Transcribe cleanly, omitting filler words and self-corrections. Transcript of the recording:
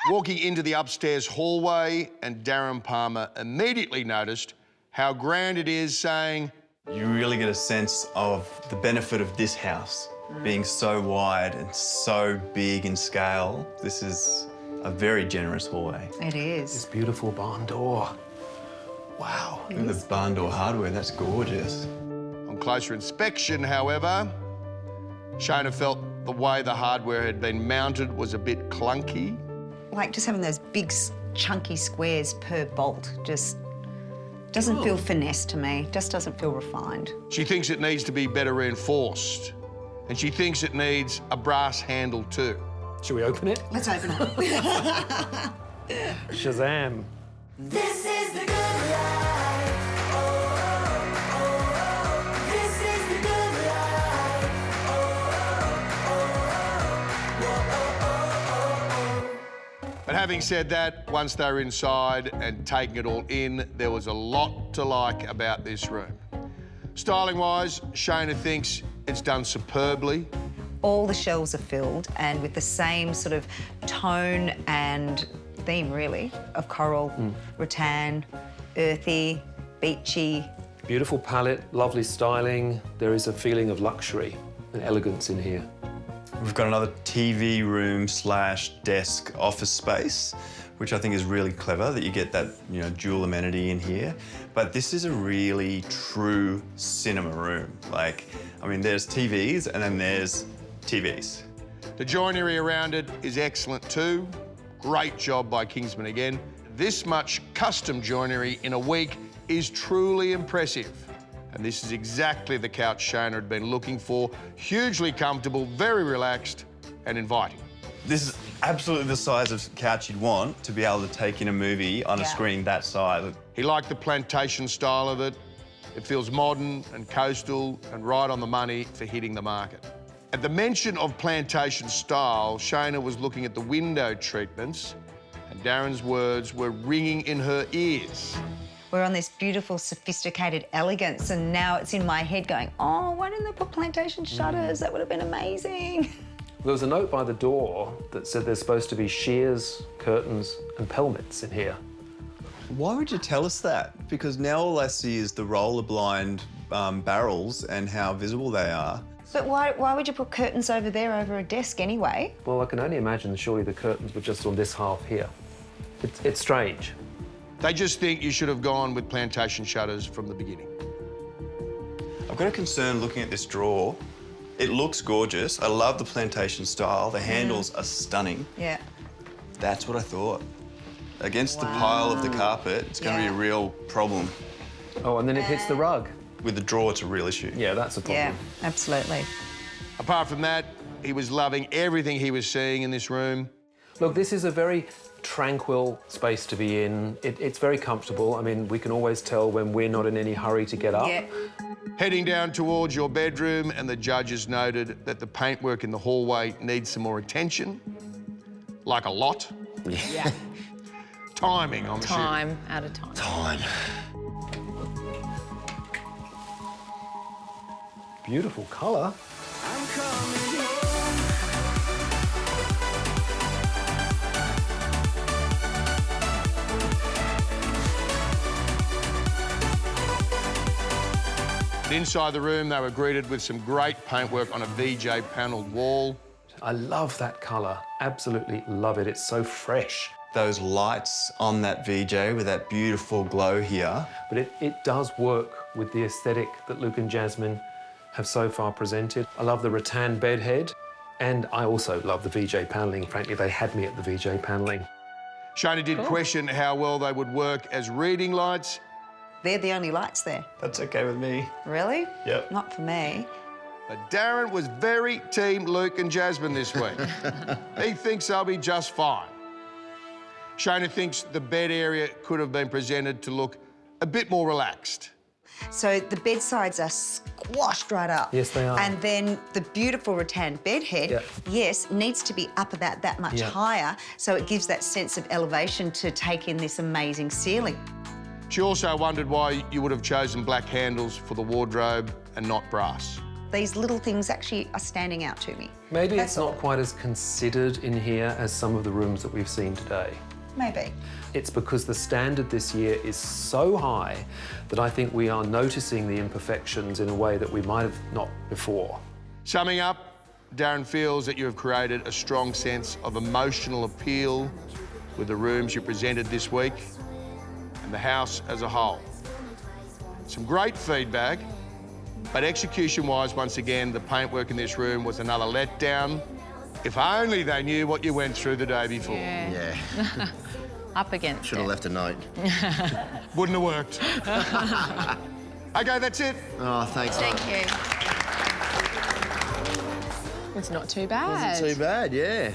Walking into the upstairs hallway, and Darren Palmer immediately noticed how grand it is, saying, You really get a sense of the benefit of this house being so wide and so big in scale. This is a very generous hallway. It is. This beautiful barn door. Wow. Look at the barn door hardware, that's gorgeous. On closer inspection, however, Shona felt the way the hardware had been mounted was a bit clunky. Like just having those big, chunky squares per bolt just doesn't feel finesse to me, just doesn't feel refined. She thinks it needs to be better reinforced, and she thinks it needs a brass handle too. Should we open it? Let's open it. Shazam. This is the good life. Oh, oh, oh, oh. This is the good life. But having said that, once they were inside and taking it all in, there was a lot to like about this room. Styling-wise, Shona thinks it's done superbly. All the shelves are filled and with the same sort of tone and theme, really, of coral, rattan, earthy, beachy. Beautiful palette, lovely styling. There is a feeling of luxury and elegance in here. We've got another TV room slash desk office space, which I think is really clever that you get that, you know, dual amenity in here. But this is a really true cinema room. Like, I mean, there's TVs and then there's TVs. The joinery around it is excellent too. Great job by Kingsman again. This much custom joinery in a week is truly impressive. And this is exactly the couch Shona had been looking for. Hugely comfortable, very relaxed and inviting. This is absolutely the size of couch you'd want to be able to take in a movie on a screen that size. He liked the plantation style of it. It feels modern and coastal and right on the money for hitting the market. At the mention of plantation style, Shona was looking at the window treatments, and Darren's words were ringing in her ears. We're on this beautiful, sophisticated elegance, and now it's in my head going, oh, why didn't they put plantation shutters? That would have been amazing. There was a note by the door that said there's supposed to be shears, curtains and pelmets in here. Why would you tell us that? Because now all I see is the roller blind barrels and how visible they are. But why would you put curtains over there over a desk anyway? Well, I can only imagine surely the curtains were just on this half here. It's strange. They just think you should have gone with plantation shutters from the beginning. I've got a concern looking at this drawer. It looks gorgeous. I love the plantation style. The handles are stunning. Yeah. That's what I thought. Against the pile of the carpet, it's going to be a real problem. Oh, and then it hits the rug. With the drawer, it's a real issue. Yeah, that's a problem. Yeah, absolutely. Apart from that, he was loving everything he was seeing in this room. Look, this is a very tranquil space to be in. It's very comfortable. I mean, we can always tell when we're not in any hurry to get up. Yeah. Heading down towards your bedroom, and the judges noted that the paintwork in the hallway needs some more attention. Like a lot. Yeah. Timing, I'm assuming. Time at a time. Time. Beautiful colour. I'm coming home. Inside the room, they were greeted with some great paintwork on a VJ panelled wall. I love that colour. Absolutely love it. It's so fresh. Those lights on that VJ with that beautiful glow here. But it does work with the aesthetic that Luke and Jasmin have so far presented. I love the rattan bedhead, and I also love the VJ panelling. Frankly, they had me at the VJ panelling. Shona did question how well they would work as reading lights. They're the only lights there. That's okay with me. Really? Yep. Not for me. But Darren was very team Luke and Jasmin this week. He thinks they'll be just fine. Shona thinks the bed area could have been presented to look a bit more relaxed. So the bedsides are squashed right up. Yes, they are. And then the beautiful rattan bedhead, yes, needs to be up about that much higher, so it gives that sense of elevation to take in this amazing ceiling. She also wondered why you would have chosen black handles for the wardrobe and not brass. These little things actually are standing out to me. Maybe That's it's not all. quite as considered in here as some of the rooms that we've seen today. Maybe. It's because the standard this year is so high that I think we are noticing the imperfections in a way that we might have not before. Summing up, Darren feels that you have created a strong sense of emotional appeal with the rooms you presented this week and the house as a whole. Some great feedback, but execution-wise, once again, the paintwork in this room was another letdown. If only they knew what you went through the day before. Yeah. Up against Should have it. left a note. Wouldn't have worked. OK, that's it. Oh, thanks. Thank you. It's not too bad. Wasn't too bad, yeah.